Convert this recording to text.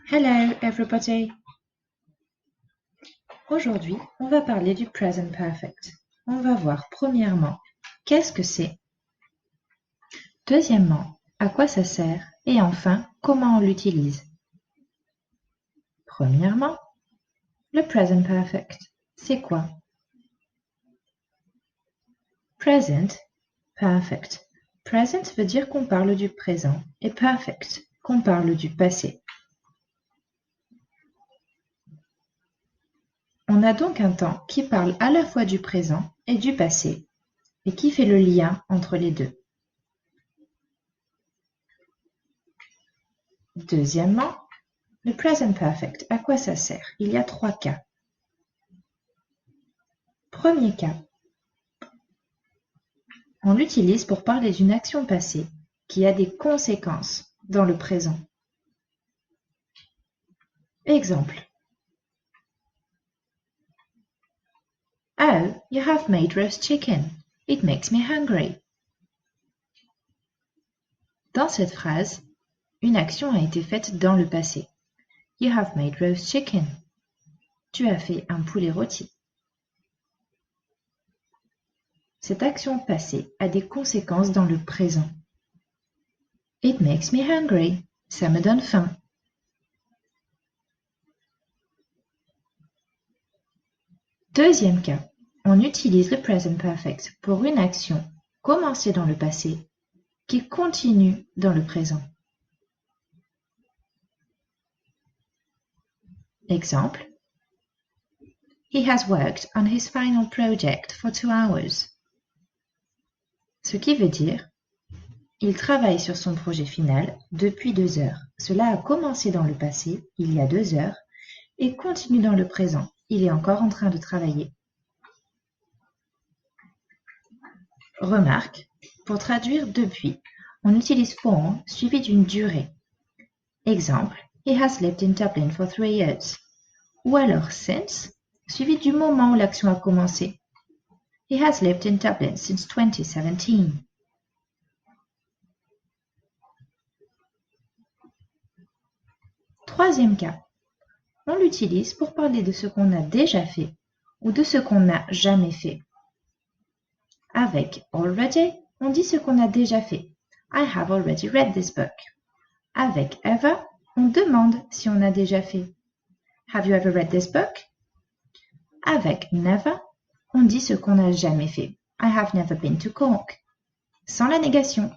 Hello everybody! Aujourd'hui, on va parler du present perfect. On va voir premièrement, qu'est-ce que c'est? Deuxièmement, à quoi ça sert? Et enfin, comment on l'utilise? Premièrement, le present perfect, c'est quoi? Present, perfect. Present veut dire qu'on parle du présent et perfect, qu'on parle du passé. On a donc un temps qui parle à la fois du présent et du passé et qui fait le lien entre les deux. Deuxièmement, le present perfect, à quoi ça sert? Il y a 3 cas. Premier cas, on l'utilise pour parler d'une action passée qui a des conséquences dans le présent. Exemple. Oh, you have made roast chicken. It makes me hungry. Dans cette phrase, une action a été faite dans le passé. You have made roast chicken. Tu as fait un poulet rôti. Cette action passée a des conséquences dans le présent. It makes me hungry. Ça me donne faim. Deuxième cas, on utilise le present perfect pour une action commencée dans le passé qui continue dans le présent. Exemple. He has worked on his final project for 2 hours. Ce qui veut dire, il travaille sur son projet final depuis 2 heures. Cela a commencé dans le passé, il y a 2 heures, et continue dans le présent. Il est encore en train de travailler. Remarque, pour traduire depuis, on utilise for suivi d'une durée. Exemple, he has lived in Dublin for 3 years. Ou alors since, suivi du moment où l'action a commencé. He has lived in Dublin since 2017. Troisième cas, on l'utilise pour parler de ce qu'on a déjà fait ou de ce qu'on n'a jamais fait. Avec already, on dit ce qu'on a déjà fait. I have already read this book. Avec ever, on demande si on a déjà fait. Have you ever read this book? Avec never, on dit ce qu'on n'a jamais fait. I have never been to Cork. Sans la négation.